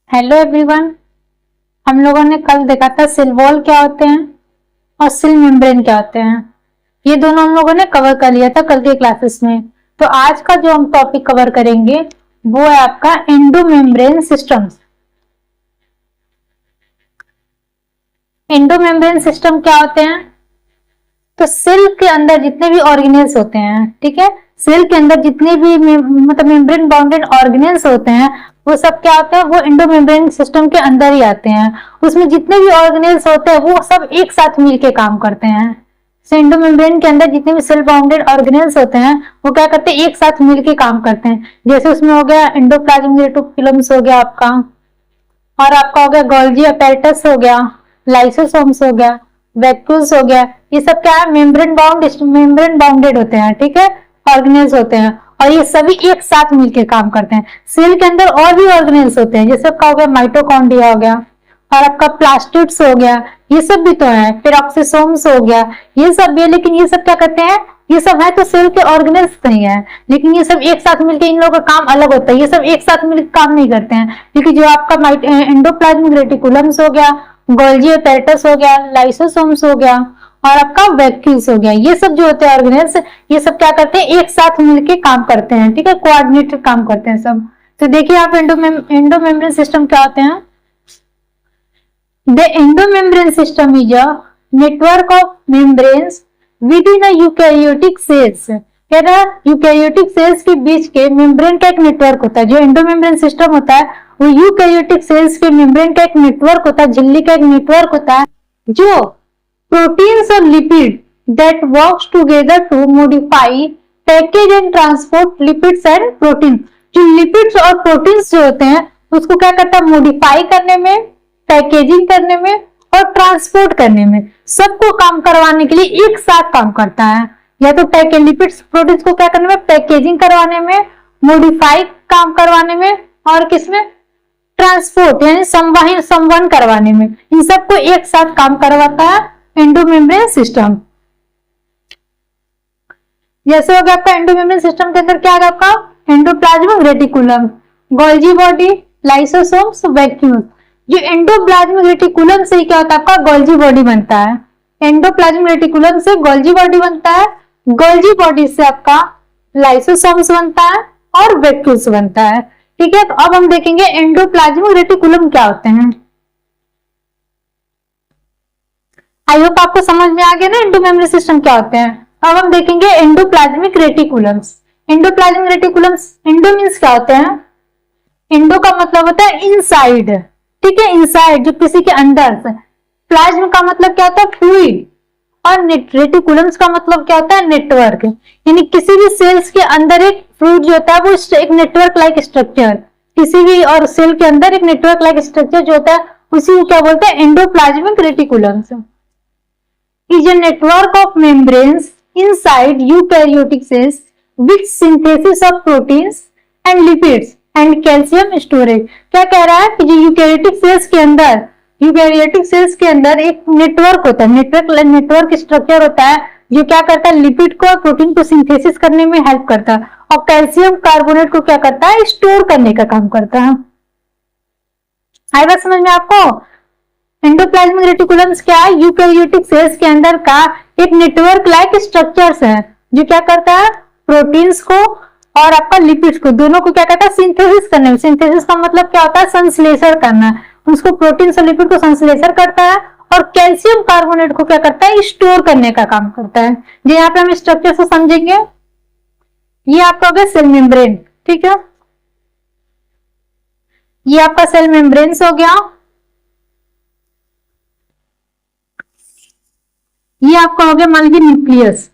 Hello everyone. हम लोगों ने कल देखा था सेल वॉल क्या होते हैं और सेल मेम्ब्रेन क्या होते हैं। ये दोनों हम लोगों ने कवर कर लिया था कल के क्लासेस में। तो आज का जो हम टॉपिक कवर करेंगे वो है आपका endo membrane systems. Endo membrane system क्या होते हैं? तो सेल के अंदर जितने भी ऑर्गेनेल्स होते हैं, ठीक है, सेल के अंदर जितने भी मतलब मेम्ब्रेन बाउंडेड ऑर्गेनेल्स होते हैं वो सब क्या होते हैं, वो एंडो मेम्ब्रेन सिस्टम के अंदर ही आते हैं। उसमें जितने भी ऑर्गेनेल्स होते हैं वो सब एक साथ मिलके काम करते हैं। एंडो मेम्ब्रेन के अंदर जितने भी सेल बाउंडेड ऑर्गेनेल्स होते हैं वो क्या करते हैं, एक साथ मिलके काम करते हैं। जैसे उसमें हो गया एंडोप्लाज्मिक रेटिकुलम्स हो गया आपका, और आपका हो गया गोल्गी अपैरेटस हो गया, लाइसोसोम्स हो गया, वैक्यूल्स हो गया। ये सब क्या है, मेम्ब्रेन बाउंडेड होते हैं, ठीक है, ऑर्गेनेल्स होते हैं, और ये सभी एक साथ मिलकर काम करते हैं। सेल के अंदर और भी ऑर्गेनेल्स होते हैं, जैसे आपका हो गया माइटोकॉन्ड्रिया हो गया, और आपका प्लास्टिड्स हो गया, ये सब भी तो है, पेरोक्सिसोम्स हो गया, ये सब भी है। लेकिन ये सब क्या करते हैं, ये सब है तो सेल के ऑर्गेनेल्स नहीं है, लेकिन ये सब एक साथ मिलकर इन लोगों का काम अलग होता है। ये सब एक साथ मिलकर काम नहीं करते हैं, क्योंकि जो आपका एंडोप्लाज्मिक रेटिकुलम्स हो गया, गोल्गी अपैरेटस हो गया, लाइसोसोम्स हो गया, और आपका वैक्यूल्स हो गया, ये सब जो होते हैं ऑर्गेनेल्स, ये सब क्या करते हैं, एक साथ मिलकर काम करते हैं, ठीक है, कोऑर्डिनेटेड काम करते हैं सब। तो देखिए आप एंडोमेम्ब्रेन सिस्टम क्या होते हैं। The endomembrane system is a network of membranes within a eukaryotic cells। कह रहा है यूकैरियोटिक सेल्स के बीच के मेम्ब्रेन का एक नेटवर्क होता है। जो एंडोमेम्ब्रेन सिस्टम होता है वो यूकैरियोटिक सेल्स के मेम्ब्रेन का एक नेटवर्क होता है, झिल्ली का एक नेटवर्क होता है, जो प्रोटीन्स और lipid that works together to modify package and transport lipids and protein. जो लिपिड्स और प्रोटीन्स जो होते हैं उसको क्या करता है, मॉडिफाई करने में, पैकेजिंग करने में और ट्रांसपोर्ट करने में, सबको काम करवाने के लिए एक साथ काम करता है। या तो पैकेज लिपिड्स प्रोटीन्स को क्या करने में, पैकेजिंग करवाने में, मॉडिफाई काम करवाने में, और किसमें, ट्रांसपोर्ट यानी संवहन करवाने में। इन सबको एक साथ काम करवाता है एंडोमेम्ब्रेन सिस्टम। जैसे हो गया आपका एंडोमेम्ब्रेन सिस्टम के अंदर क्या है आपका, endoplasmic reticulum, Golgi body, lysosomes, vacuoles. जो एंडोप्लाज्मिक रेटिकुलम से क्या होता है, आपका गोल्गी बॉडी बनता है। एंडोप्लाज्मिक रेटिकुलम से गोल्गी बॉडी बनता है, गोल्गी बॉडी से आपका लाइसोसोम्स बनता है और वैक्यूल्स बनता है, ठीक है। तो अब हम देखेंगे एंडोप्लाज्मिक रेटिकुलम क्या होते हैं। आई होप आपको समझ में आ गया ना एंडोमेम्ब्रेन सिस्टम क्या होते हैं। अब हम देखेंगे endoplasmic reticulums. Endoplasmic reticulums, endo means क्या होते हैं, इंडो का मतलब होता है इनसाइड, ठीक है, इनसाइड जो किसी के अंदर से। प्लाज्म का मतलब क्या होता है, फ्लूइड, और रेटिकुलम्स का मतलब क्या होता है, नेटवर्क। यानी किसी भी सेल्स के अंदर एक फ्लूइड जो होता है वो एक नेटवर्क लाइक स्ट्रक्चर, किसी भी और सेल के अंदर एक नेटवर्क लाइक स्ट्रक्चर जो होता है उसी को क्या बोलते हैं, endoplasmic reticulums. is a network of membranes inside eukaryotic cells with synthesis of proteins and lipids and calcium storage। क्या कह रहा है कि जो यूकैरियोटिक सेल्स के अंदर एक नेटवर्क होता है, नेटवर्क स्ट्रक्चर होता है, जो क्या करता है, लिपिड को और प्रोटीन को सिंथेसिस करने में हेल्प करता है, और कैल्शियम कार्बोनेट को क्या करता है, स्टोर करने का काम करता है। आई बात समझ में आपको। एंडोप्लाज्मिक रेटिकुलम्स क्या है, यूकैरियोटिक सेल्स के अंदर का एक नेटवर्क लाइक स्ट्रक्चर्स है, जो क्या करता है, प्रोटीन्स को और आपका लिपिड्स को दोनों को क्या करता है, सिंथेसिस करने में। सिंथेसिस का मतलब क्या होता है, संश्लेषण करना। उसको प्रोटीन्स और लिपिड को संश्लेषण करता है, और कैल्शियम कार्बोनेट को क्या करता है, स्टोर करने का काम करता है। जो यहाँ पे हम स्ट्रक्चर से समझेंगे, ये आपका हो गया सेल मेम्ब्रेन, ठीक है, ये आपका सेल मेम्ब्रेन्स हो गया, ये आपका हो गया मान लीजिए न्यूक्लियस।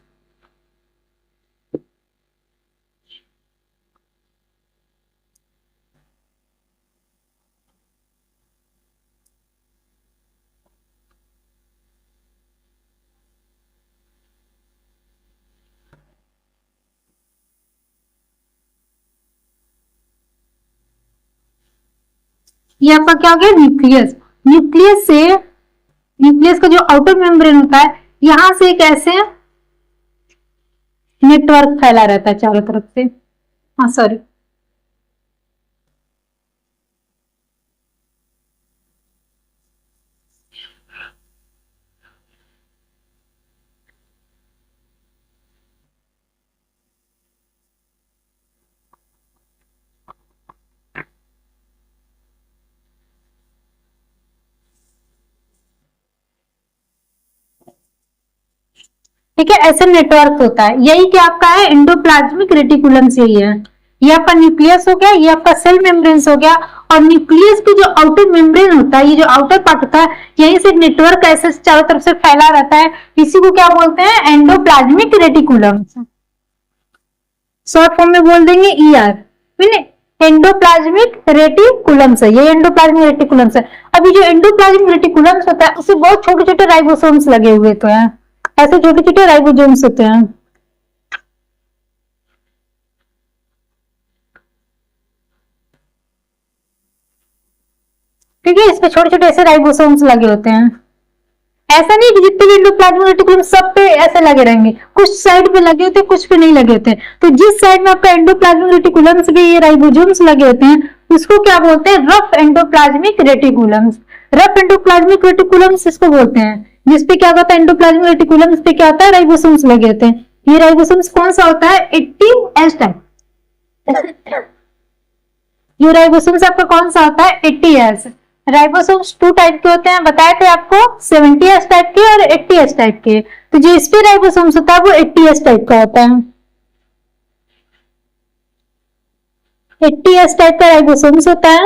ये आपका क्या हो गया, न्यूक्लियस। न्यूक्लियस का जो आउटर मेम्ब्रेन होता है, यहां से एक ऐसे नेटवर्क फैला रहता है चारों तरफ से। हाँ सॉरी, ठीक है, ऐसे नेटवर्क होता है। यही क्या आपका है, एंडोप्लाज्मिक रेटिकुलम से ही है। ये आपका न्यूक्लियस हो गया, ये आपका सेल मेम्ब्रेन्स हो गया, और न्यूक्लियस की जो आउटर मेम्ब्रेन होता है, ये जो आउटर पार्ट होता है, यहीं से नेटवर्क ऐसे चारों तरफ से फैला रहता है। इसी को क्या बोलते हैं, एंडोप्लाज्मिक रेटिकुलम। शॉर्ट फॉर्म में बोल देंगे ER। एंडोप्लाज्मिक रेटिकुलम से, ये एंडोप्लाज्मिक रेटिकुलम से। अभी जो एंडोप्लाज्मिक रेटिकुलम होता है उससे बहुत छोटे छोटे राइबोसोम्स लगे हुए तो हैं, ऐसे छोटे छोटे राइबोसोम्स होते हैं। ठीक है, इसमें छोटे छोटे ऐसे राइबोसोम्स लगे होते हैं। ऐसा नहीं कि जितने भी एंडोप्लाज्मिक रेटिकुलम सब पे ऐसे लगे रहेंगे, कुछ साइड पे लगे होते हैं, कुछ पे नहीं लगे होते हैं। तो जिस साइड में आपका एंडोप्लाज्मिक रेटिकुलम पे ये राइबोसोम्स लगे होते हैं उसको क्या बोलते हैं, rough endoplasmic reticulums. Rough endoplasmic reticulums इसको बोलते हैं, जिसपे क्या होता है, एंडोप्लाज्मिक रेटिकुलम्स पे क्या होता है, राइबोसोम्स लगे होते हैं। ये राइबोसोम्स कौन सा होता है, 80S टाइप। ये राइबोसोम्स आपका कौन सा होता है, 80S। राइबोसोम्स 2 टाइप के होते हैं, बताए थे आपको, 70S टाइप के और 80S टाइप के। तो जो इस पे राइबोसोम्स होता है वो 80S टाइप का होता है। 80S टाइप का राइबोसोम्स होता है।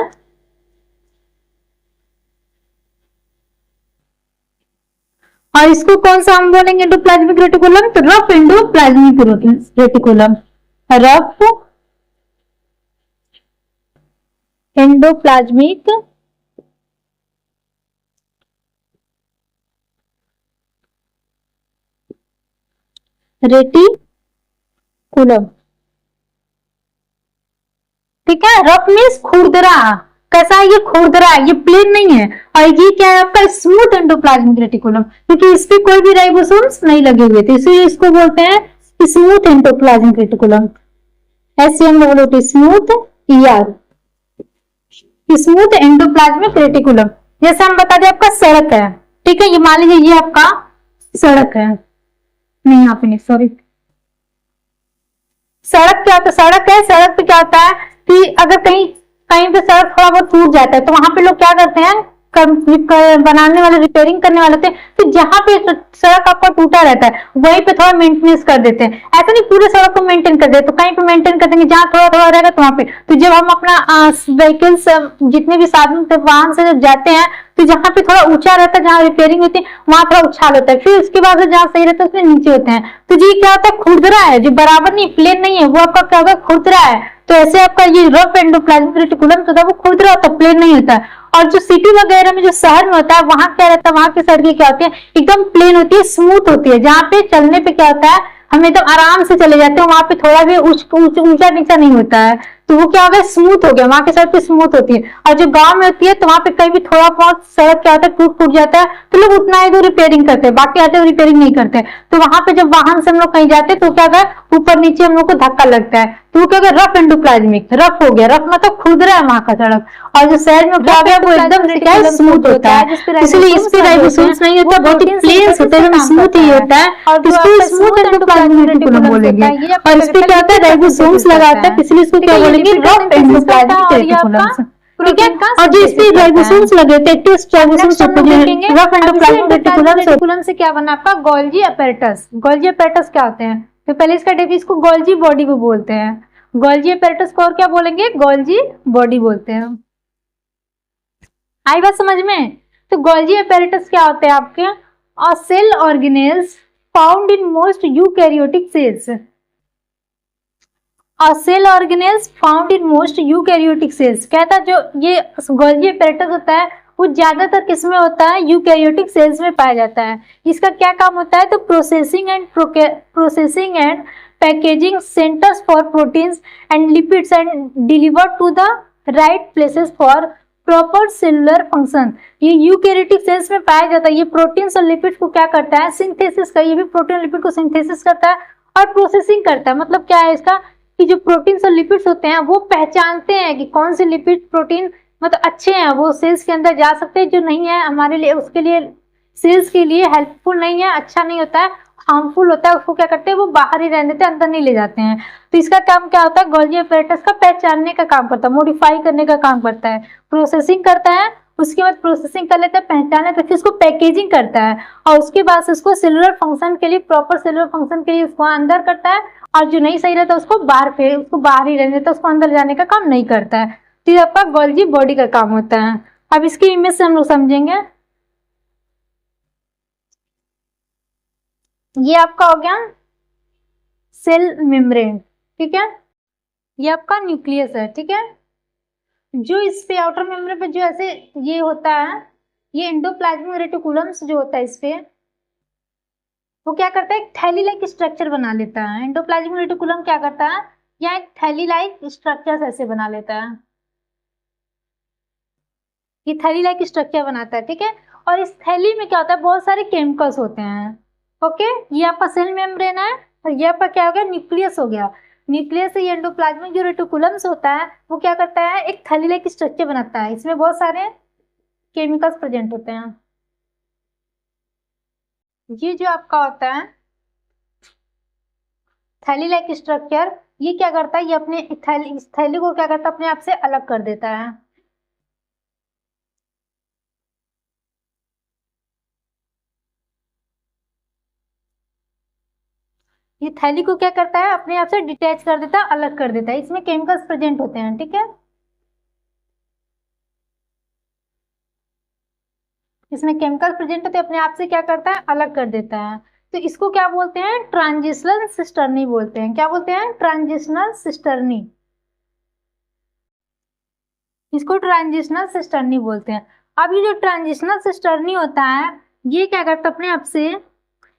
और इसको कौन सा हम बोलेंगे, एंडोप्लाज्मिक रेटिकुलम, तो rough endoplasmic reticulum. Rough endoplasmic reticulum. ठीक है, रफ मीन्स खुरदरा। कैसा है, ये खुरदरा है, ये प्लेन नहीं है। और ये क्या है आपका, स्मूथ एंडोप्लाज्मिक रेटिकुलम, क्योंकि इस पे कोई भी राइबोसोम्स नहीं लगे हुए थे, इसलिए इसको बोलते हैं smooth endoplasmic reticulum. SMOOT, smooth, ER, smooth endoplasmic reticulum. जैसे हम बता दें आपका सड़क है, ठीक है, ये मान लीजिए ये आपका सड़क है, नहीं यहाँ पे नहीं, सॉरी। सड़क क्या होता है, सड़क है, सड़क पे क्या होता है कि अगर कहीं कहीं पे सड़क थोड़ा बहुत टूट जाता है तो वहां पे लोग क्या करते हैं, बनाने वाले, रिपेयरिंग करने वाले होते हैं, तो जहां पे सड़क आपका टूटा रहता है वहीं पे थोड़ा मेंटेनेंस कर देते हैं। ऐसा नहीं पूरे सड़क को मेंटेन कर देते, तो कहीं पे मेंटेन कर देंगे, जहां थोड़ा थोड़ा रहेगा तो वहां पे। तो जब हम अपना व्हीकल्स, जितने भी साधन से, वाहन से जब जाते हैं, तो जहां पे थोड़ा ऊंचा रहता है, जहां रिपेयरिंग होती है वहां थोड़ा उछाल होता है, फिर उसके बाद जहां सही रहता है उसमें नीचे होते हैं। तो ये क्या होता है, खुरदरा है, जो बराबर नहीं, प्लेन नहीं है, वो आपका क्या होगा, खुरदरा है। तो ऐसे आपका ये रफ एंडोप्लाज्मिक रेटिकुलम होता है वो खुरदरा होता है, प्लेन नहीं होता है। और जो सिटी वगैरह में, जो शहर में होता है, वहां क्या रहता है, वहां की सड़कें क्या होती है, एकदम प्लेन होती है, स्मूथ होती है, जहाँ पे चलने पे क्या होता है, हम एकदम आराम से चले जाते हैं, वहां पे थोड़ा भी ऊंचा नीचा नहीं होता है, तो वो क्या होगा, स्मूथ हो गया, वहां की सड़क पे स्मूथ होती है। और जो गांव में होती है तो वहां पे कहीं भी थोड़ा बहुत सड़क क्या होता है, टूट फूट जाता है, तो लोग उतना ही तो रिपेयरिंग करते हैं, बाकी आते रिपेयरिंग नहीं करते। तो वहां पे जब वाहन से हम लोग कहीं जाते हैं तो क्या होगा, ऊपर नीचे हम लोग को धक्का लगता है, तो वो क्या होगा, रफ एंडोप्लाज्मिक, रफ हो गया, रफ मतलब खुरदरा है वहां का सड़क। और जो शहर में क्या हो गया, वो एकदम से क्या है, स्मूथ होता है, इसलिए इस पे राइबोसोम्स नहीं होता, बहुत ही प्लेन होता है, एकदम स्मूथ ही होता है, इसको स्मूथ एंडोप्लाज्मिक रेटिकुलम बोलेंगे। और इस पे क्या होता है, राइबोसोम्स लगाता है, इसलिए इसको क्या बोलेंगे, रफ एंडोप्लाज्मिक रेटिकुलम। ठीक है, और जो इस पे राइबोसोम्स लगे थे, राइबोसोम्स होते हैं, रफ एंडोप्लाज्मिक रेटिकुलम से क्या बना आपका, गोल्जी अपैरेटस। गोल्जी अपैरेटस क्या होते हैं, तो पहले इसका डेफिनेशन, इसको गोल्जी बॉडी को बोलते हैं, गोल्जी अपैरेटस को और क्या बोलेंगे, गोल्जी बॉडी बोलते हैं। आई बात समझ में। तो गोल्जी अपैरेटस क्या होते हैं आपके, और cell organelles found in most eukaryotic cells. और cell organelles found in most eukaryotic cells, कहता है जो ये गोल्जी अपैरेटस होता है वो ज्यादातर किसमें होता है, यूकैरियोटिक सेल्स में पाया जाता है। इसका क्या काम होता है, तो processing and packaging centres for proteins and lipids and deliver to the right places for proper cellular function. ये यूकैरियोटिक सेल्स में पाया जाता है। ये प्रोटीन्स और लिपिड्स को क्या करता है, सिंथेसिस का, ये भी प्रोटीन और लिपिड को सिंथेसिस करता है और प्रोसेसिंग करता है। मतलब क्या है इसका, कि जो प्रोटीन्स और लिपिड्स होते हैं वो पहचानते हैं कि कौन से लिपिड प्रोटीन मतलब अच्छे हैं, वो सेल्स के अंदर जा सकते हैं, जो नहीं है हमारे लिए, उसके लिए सेल्स के लिए हेल्पफुल नहीं है, अच्छा नहीं होता है, हार्मफुल होता है, उसको क्या करते हैं, वो बाहर ही रहने देते हैं, अंदर नहीं ले जाते हैं। तो इसका काम क्या होता है, गोल्जी अपैरेटस का पहचानने का काम करता है, मॉडिफाई करने का काम करता है, प्रोसेसिंग करता है उसके बाद प्रोसेसिंग कर लेता है, पहचान लेता है, फिर उसको पैकेजिंग करता है और उसके बाद उसको सेलुलर फंक्शन के लिए, प्रॉपर सेलुलर फंक्शन के लिए उसको अंदर करता है, और जो नहीं सही रहता उसको बाहर, फिर उसको बाहर ही रहने देता है, उसको अंदर जाने का काम नहीं करता है। तो ये आपका गोल्गी बॉडी का काम होता है। अब इसकी इमेज से हम लोग समझेंगे। ये आपका हो गया सेल मेम्ब्रेन, ठीक है। ये आपका न्यूक्लियस है, ठीक है। जो इस पे आउटर मेम्ब्रेन पे जो ऐसे ये होता है, ये एंडोप्लाज्मिक रेटिकुलम्स जो होता है इस पे, वो क्या करता है, एक थैली लाइक स्ट्रक्चर बना लेता है। एंडोप्लाज्मिक रेटिकुलम क्या करता है, या एक थैली लाइक स्ट्रक्चर ऐसे बना लेता है, ये थैली लाइक स्ट्रक्चर बनाता है, ठीक है। और इस थैली में क्या होता है, बहुत सारे केमिकल्स होते हैं। ओके, ये आपका सेल मेम्ब्रेन है, और ये आपका क्या हो गया, न्यूक्लियस हो गया। न्यूक्लियस से ये एंडोप्लाज्मिक जो रेटिकुलम्स होता है वो क्या करता है, एक थैली लाइक स्ट्रक्चर बनाता है, इसमें बहुत सारे केमिकल्स प्रेजेंट होते हैं। ये जो आपका होता है थैली लाइक स्ट्रक्चर, ये क्या करता है, ये अपने इस थैली को क्या करता है, अपने आप से अलग कर देता है। ये थैली को क्या करता है, अपने आप से डिटैच कर देता है, अलग कर देता है। इसमें केमिकल्स प्रेजेंट होते हैं, ठीक है। इसमें केमिकल प्रेजेंट होते हैं, अपने आप से क्या करता है, अलग कर देता है। तो इसको क्या बोलते हैं, ट्रांजिशनल सिस्टर्नी बोलते हैं। क्या बोलते हैं, ट्रांजिशनल सिस्टर्नी। इसको ट्रांजिशनल सिस्टर्नी बोलते हैं। अब ये जो ट्रांजिशनल सिस्टर्नी होता है, ये क्या करता है, अपने आप से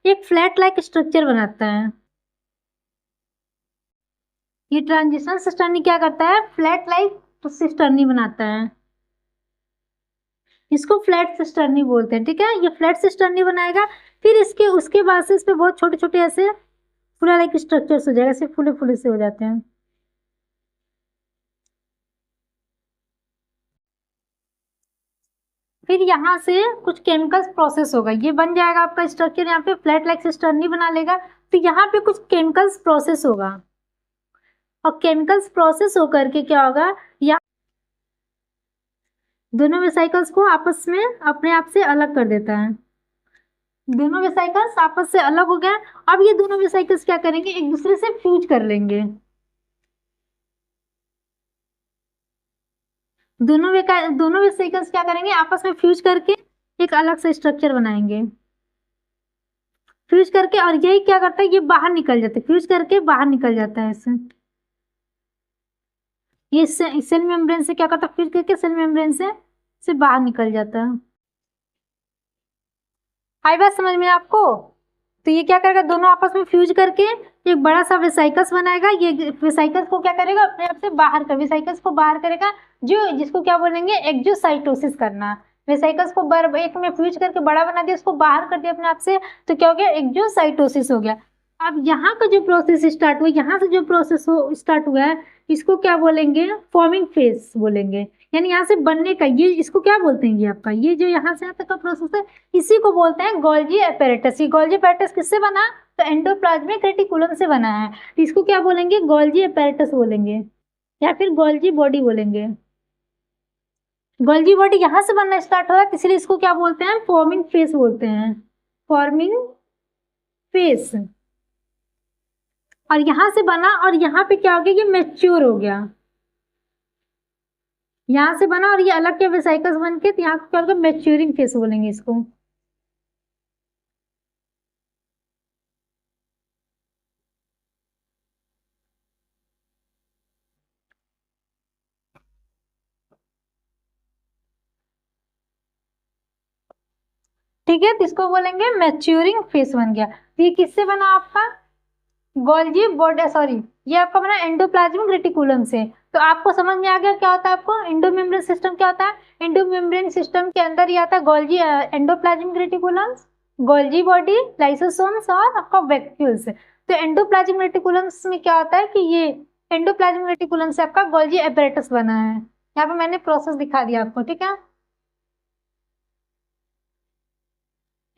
एक फ्लैट लाइक स्ट्रक्चर बनाता है। ये ट्रांजिशनल सिस्टर्नी क्या करता है, फ्लैट लाइक सिस्टर्नी बनाता है। इसको फ्लैट सिस्टर्नी बोलते हैं, ठीक है। ये फ्लैट सिस्टर्नी बनाएगा, फिर इसके उसके बाद से इस पे बहुत छोटे छोटे ऐसे फुला लाइक स्ट्रक्चर्स हो जाएगा, ऐसे फूले फूले से हो जाते हैं। फिर यहाँ से कुछ केमिकल्स प्रोसेस होगा, ये बन जाएगा आपका स्ट्रक्चर, यहाँ पे फ्लैट लाइक सिस्टर्नी बना लेगा। तो यहाँ पे कुछ केमिकल्स प्रोसेस होगा, और केमिकल्स प्रोसेस होकर के क्या होगा, या दोनों वेसाइकल्स को आपस में अपने आप से अलग कर देता है। दोनों वेसाइकल्स आपस से अलग हो गए। अब ये दोनों वेसाइकल्स क्या करेंगे, एक दूसरे से फ्यूज कर लेंगे। दोनों वेसिकल्स क्या करेंगे, आपस में फ्यूज करके एक अलग से स्ट्रक्चर बनाएंगे। फ्यूज करके, और यही क्या करता है, ये बाहर निकल जाता है, फ्यूज करके बाहर निकल जाता है इससे। ये सेल मेम्ब्रेन से क्या करता है, फ्यूज करके सेल मेम्ब्रेन से बाहर निकल जाता है। आई बात समझ में आपको। तो ये क्या करेगा, दोनों आपस में फ्यूज करके एक बड़ा सा वेसाइकल्स बनाएगा। ये वेसाइकल्स को क्या करेगा, अपने आप से बाहर कर, वेसाइकल्स को बाहर करेगा, जो जिसको क्या बोलेंगे, एक्सोसाइटोसिस करना। वेसाइकल्स को एक में फ्यूज करके बड़ा बना दिया, उसको बाहर कर दिया अपने आप से, तो क्या हो गया, एक्सोसाइटोसिस हो गया। अब यहाँ का जो प्रोसेस स्टार्ट हुआ, यहाँ से जो प्रोसेस स्टार्ट हुआ है, इसको क्या बोलेंगे, फॉर्मिंग फेज बोलेंगे। यानी यहाँ से बनने का, ये इसको क्या बोलते हैं, ये आपका ये जो यहाँ से यहाँ तक का प्रोसेस है, इसी को बोलते हैं गोल्गी एपेरेटस। ये गोल्गी एपेरेटस किससे बना, तो एंडोप्लाज्मिक रेटिकुलम से बना है। तो इसको क्या बोलेंगे, गोल्गी एपेरेटस बोलेंगे, या फिर गोल्गी बॉडी बोलेंगे। गोल्गी बॉडी यहाँ से बनना स्टार्ट हो रहा है, इसलिए इसको क्या बोलते हैं, फॉर्मिंग फेज बोलते हैं, फॉर्मिंग फेज। और यहाँ से बना, और यहाँ पे क्या हो गया, ये मैच्योर हो गया। यहाँ से बना और ये अलग के वेसाइकल्स बन के, तो यहाँ को क्या होगा, मैच्योरिंग फेज बोलेंगे इसको। ठीक है, तो इसको बोलेंगे मैच्योरिंग फेज बन गया। तो ये किससे बना आपका, गोल्गी बॉडी, सॉरी, ये आपका बना एंडोप्लाज्मिक रेटिकुलम से। तो आपको समझ में आ गया क्या होता है, आपको एंडोमेम्ब्रेन सिस्टम क्या होता है। एंडोमेम्ब्रेन सिस्टम के अंदर ये आता है Golgi endoplasmic reticulums, Golgi body, lysosomes और आपका वैक्यूल्स। तो एंडोप्लाज्मिक रेटिकुलम्स में क्या होता है कि ये एंडोप्लाज्मिक रेटिकुलम से आपका गोल्गी एपेरेटस बना है। यहाँ पे मैंने प्रोसेस दिखा दिया आपको, ठीक है।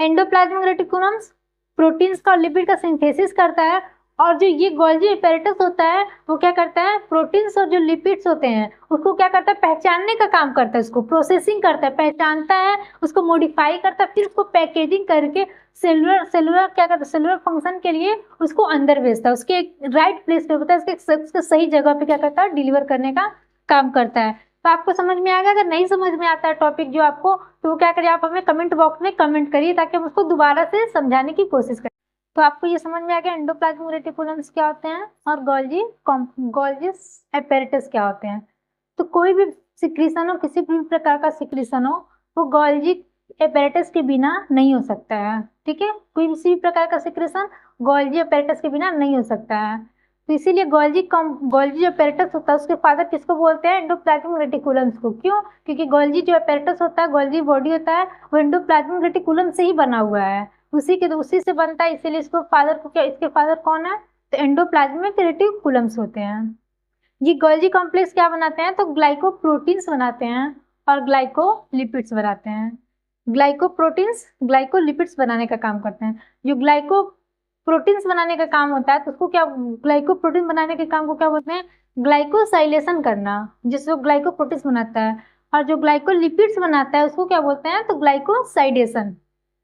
एंडोप्लाज्मिक रेटिकुलम्स प्रोटीन्स का और लिपिड का सिंथेसिस करता है, और जो ये गोल्जी एपेरेटस होता है वो क्या करता है, प्रोटीन्स और जो लिपिड्स होते हैं उसको क्या करता है, पहचानने का काम करता है, उसको प्रोसेसिंग करता है, पहचानता है, उसको मॉडिफाई करता है, फिर उसको पैकेजिंग करके सेलुलर क्या करता है, सेलुलर फंक्शन के लिए उसको अंदर भेजता है, उसके राइट प्लेस पे होता है, उसके सही जगह पे क्या करता है, डिलीवर करने का काम करता है। तो आपको समझ में आ गया? अगर नहीं समझ में आता है टॉपिक जो आपको, तो वो क्या करिए, आप हमें कमेंट बॉक्स में कमेंट करिए ताकि हम उसको दोबारा से समझाने की कोशिश करें। तो आपको ये समझ में आ गया एंडोप्लाज्मिक रेटिकुलम्स क्या होते हैं और गोल्जी एपेरेटस क्या होते हैं। तो कोई भी सिक्रीशन हो, किसी भी प्रकार का सिक्रीशन हो, वो गोल्जी एपेरेटस के बिना नहीं हो सकता है। ठीक है, कोई किसी भी प्रकार का सिक्रीशन गोल्जी एपेरेटस के बिना नहीं हो सकता है। तो इसीलिए गोल्जी एपेरेटस होता है, उसके फादर किसको बोलते हैं, एंडोप्लाज्मिक रेटिकुलम्स को। क्यों? क्योंकि गोल्जी जो एपेरेटस होता है, गोल्जी बॉडी होता है, वो एंडोप्लाज्मिक रेटिकुलम से ही बना हुआ है, उसी से बनता है, इसीलिए इसको फादर को क्या, इसके फादर कौन है, तो एंडोप्लाज्मिक रेटिकुलम्स होते हैं। ये गोल्जी कॉम्प्लेक्स क्या बनाते हैं, तो ग्लाइकोप्रोटीन्स बनाते हैं और ग्लाइकोलिपिड्स बनाते हैं। ग्लाइकोप्रोटीन्स ग्लाइकोलिपिड्स बनाने का काम करते हैं। जो ग्लाइकोप्रोटीन्स बनाने का काम होता है तो उसको क्या, ग्लाइकोप्रोटीन बनाने के काम को क्या बोलते हैं, ग्लाइकोसाइलेशन करना, जिसको ग्लाइकोप्रोटीन्स बनाता है। और जो ग्लाइकोलिपिड्स बनाता है उसको क्या बोलते हैं, तो ग्लाइकोसाइडेशन।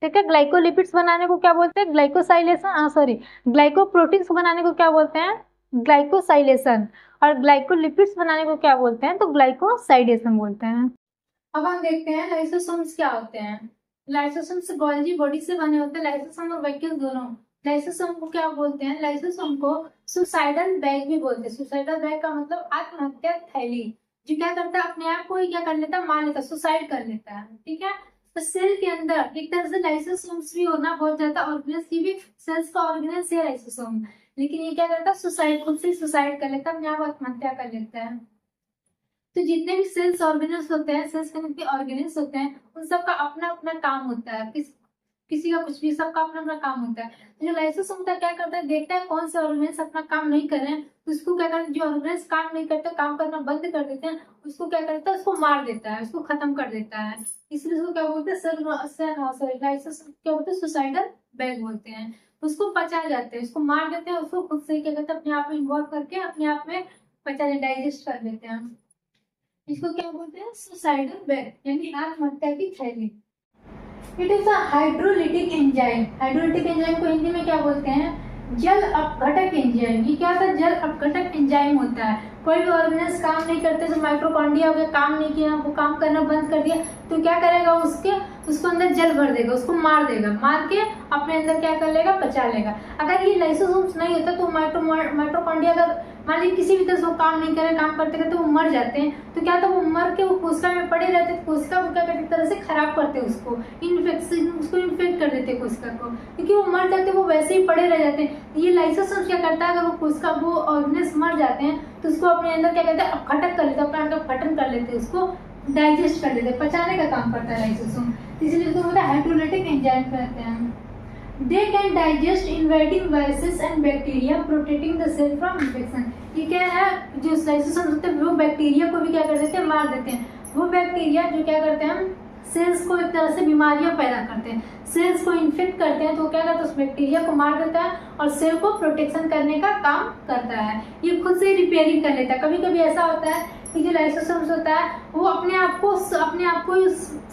ठीक है, ग्लाइकोलिपिड्स बनाने को क्या बोलते हैं, ग्लाइकोसाइलेशन, ग्लाइकोप्रोटीन्स बनाने को क्या बोलते हैं, ग्लाइकोसाइलेशन। और ग्लाइकोलिपिड्स बनाने को क्या बोलते हैं, तो ग्लाइकोसाइडेशन बोलते हैं। अब हम देखते हैं लाइसोसोम्स क्या होते हैं। लाइसोसोम्स गोल्जी बॉडी से बने होते हैं, लाइसोसोम और वैक्यूल्स दोनों। लाइसोसोम को क्या बोलते हैं, लाइसोसोम को सुसाइडल बैग भी बोलते हैं। सुसाइडल बैग का मतलब आत्महत्या थैली, जो क्या करता है, अपने आप को ही क्या कर लेता है, मार लेता है, सुसाइड कर लेता है। ठीक है, तो सेल के अंदर एक तरह से लाइसोसोम्स भी होना बहुत ज्यादा ऑर्गेनेल्स की भी, सेल्स का ऑर्गेनेल्स है लाइसोसोम, लेकिन ये क्या करता है, सुसाइड, खुद से सुसाइड कर लेता है, अपने आप आत्महत्या कर लेता है। तो जितने भी सेल्स ऑर्गेनेल्स होते हैं, सेल्स के जितने ऑर्गेनेल्स होते हैं, उन सबका अपना अपना काम होता है, किसी का कुछ भी, सबका अपना अपना काम होता है। तो जो लाइसोसोम होता है क्या करता है, देखता है कौन से ऑर्गेनेल्स अपना काम नहीं कर रहे हैं, तो उसको क्या करता है, जो ऑर्गेनेल्स काम नहीं करते, काम करना बंद कर देते हैं, उसको क्या करता है, उसको मार देता है, उसको खत्म कर देता है। इसलिए उसको क्या बोलते हैं, लाइसोसोम क्या बोलते हैं, सुसाइडल बैग बोलते हैं। उसको पचा जाते हैं, उसको मार देते हैं, उसको खुद से क्या करते हैं, अपने आप में इन्वॉल्व करके अपने आप में पचा डाइजेस्ट कर लेते हैं। इसको क्या बोलते हैं, सुसाइडल बैग, यानी आत्महत्या की थैली। It is a hydrolytic enzyme. Hydrolytic enzyme को हिंदी में क्या बोलते हैं, जल अपघटक एंजाइम। ये क्या होता है, जल अपघटक एंजाइम होता है। कोई भी ऑर्गेनेल्स काम नहीं करते, जो माइटोकॉन्ड्रिया हो गया, काम नहीं किया, वो काम करना बंद कर दिया, तो क्या करेगा, उसको अंदर जल भर देगा, उसको मार देगा, मार के अपने अंदर क्या कर लेगा, पचा लेगा। अगर ये लाइसोसोम्स नहीं होता तो माइटोकॉन्ड्रिया अगर मान लीजिए किसी भी तरह से वो काम नहीं करे, काम करते करते वो मर जाते हैं, तो क्या होता है, वो मर के वो कोशिका में पड़े रहते, कोशिका को क्या करते, एक तरह से खराब करते, उसको इन्फेक्ट कर देते कोशिका को, क्योंकि वो मर जाते, वो वैसे ही पड़े रह जाते हैं। ये लाइसोसोम क्या करता है, अगर वो कोशिका, वो ऑर्गेनेल्स मर जाते हैं तो उसको अपने अंदर क्या कहते हैं, अपघटक कर लेते हैं, अपने अंदर अपघटन कर लेते हैं, उसको डाइजेस्ट कर लेते हैं, पचाने का काम करता है लाइसोसोम, इसलिए उसको बोलते हैं हाइड्रोलिटिक एंजाइम कहते हैं। They can digest invading viruses and bacteria, protecting the cell from infection. ये क्या है, जो लाइसोसोम होते हैं वो बैक्टीरिया को भी क्या कर देते हैं, मार देते हैं। वो बैक्टीरिया जो क्या करते हैं, सेल्स को एक तरह से बीमारियां पैदा करते हैं, सेल्स को इन्फेक्ट करते हैं, तो क्या करता है, उस बैक्टीरिया को मार देता है और सेल को प्रोटेक्शन करने का काम करता है। ये खुद से रिपेयरिंग कर लेता है। कभी कभी ऐसा होता है कि जो लाइसोसोम्स होता है वो अपने आप को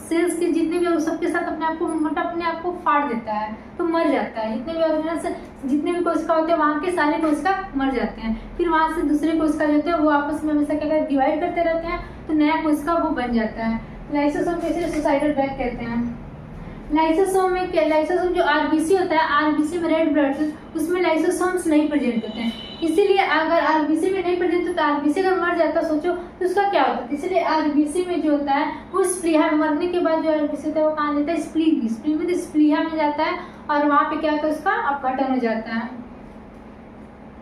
सेल्स के जितने भी सबके साथ अपने आप को फाड़ देता है, तो मर जाता है। जितने भी ऑर्गेनेल्स, जितने भी कोशिका होते हैं वहाँ के सारे कोशिका मर जाते हैं। फिर वहाँ से दूसरे कोशिका जो होते हैं वो आपस में हमेशा क्या करते, डिवाइड करते रहते हैं, तो नया कोशिका वो बन जाता है। लाइसोसोम को इसलिए सुसाइडल बैग कहते हैं। लाइसोसोम जो आरबीसी होता है, आरबीसी में रेड ब्लड सेल, उसमें लाइसोसोम्स नहीं प्रेजेंट होते हैं। इसीलिए अगर आरबीसी में नहीं प्रेजेंट होता, आरबीसी अगर मर जाता सोचो तो उसका क्या होता है। इसलिए आरबीसी में जो होता है वो स्प्लीहा, मरने के बाद जो आरबीसी होता है वो कहाँ जाता है, स्प्लीन में स्प्लीहा में जाता है और वहाँ पे क्या होता है, उसका अपघटन हो जाता है।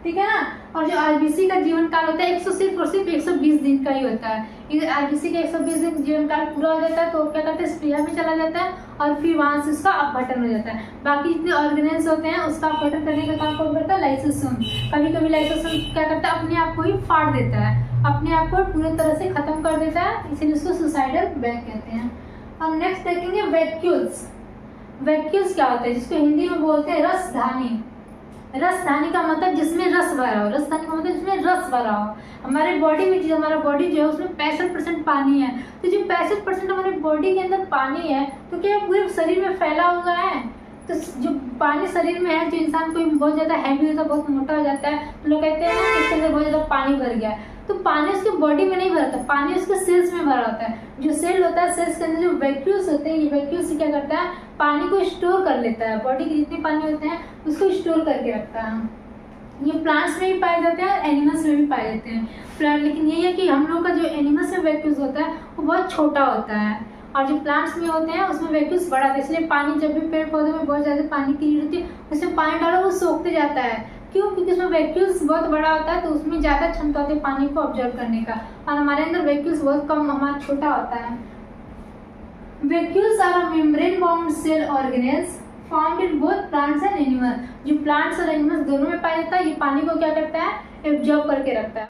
ठीक है ना। और जो आरबीसी का जीवन काल होता है सिर्फ 120 दिन का ही होता है। आरबीसी का 120 दिन जीवन काल पूरा हो जाता है तो क्या करते हैं, स्प्लीहा में चला जाता है और फिर वहां से उसका अपघटन हो जाता है। बाकी जितने ऑर्गेनेल्स होते हैं उसका अपघटन करने का काम कौन करता है, लाइसोसोम। कभी कभी लाइसोसोम क्या करता है, अपने आप को ही फाड़ देता है, अपने आप को पूरी तरह से खत्म कर देता है, इसीलिए उसको सुसाइडल बैग कहते हैं। अब नेक्स्ट देखेंगे वैक्यूल्स। वैक्यूल्स क्या होता है, जिसको हिंदी में बोलते हैं रसधानी। रसधानी का मतलब जिसमें रस भरा हो, रसधानी का मतलब जिसमें रस भरा हो। हमारे बॉडी में, हमारा बॉडी जो है उसमें 65% पानी है, तो जो 65% हमारे बॉडी के अंदर पानी है तो क्या पूरे शरीर में फैला हुआ है। तो जो पानी शरीर में है, जो इंसान कोई बहुत ज़्यादा हैवी होता है, बहुत मोटा हो जाता है, तो लोग कहते हैं ना इसके अंदर बहुत ज़्यादा पानी भर गया है। तो पानी उसके बॉडी में नहीं भरता, पानी उसके सेल्स में भरा होता है। जो सेल होता है, सेल्स के अंदर जो वैक्यूल्स होते हैं, ये वैक्यूल्स क्या करता है, पानी को स्टोर कर लेता है। बॉडी के जितने पानी होते हैं उसको स्टोर करके रखता है। ये प्लांट्स में भी पाए जाते हैं और एनिमल्स में भी पाए जाते हैं प्लांट। लेकिन यही है कि हम लोग का जो एनिमल्स में वैक्यूल्स होता है वो बहुत छोटा होता है, और जो प्लांट्स में होते हैं उसमें वैक्यूल्स बड़ा होता है। इसलिए पानी, जब भी पेड़ पौधों में बहुत ज़्यादा पानी की नीड होती है, उसमें पानी डालो वो सोखते जाता है। क्यों? क्योंकि उसमें वैक्यूल्स बहुत बड़ा होता है, तो उसमें ज़्यादा क्षमता होती है पानी को ऑब्जर्व करने का, और हमारे अंदर वैक्यूल्स बहुत कम, हमारा छोटा होता है। Vacuoles are a membrane bound cell organelles found in both plants and animals. जो प्लांट्स और एनिमल्स दोनों में पाया जाता है, ये पानी को क्या करता है, एब्जॉर्ब करके रखता है।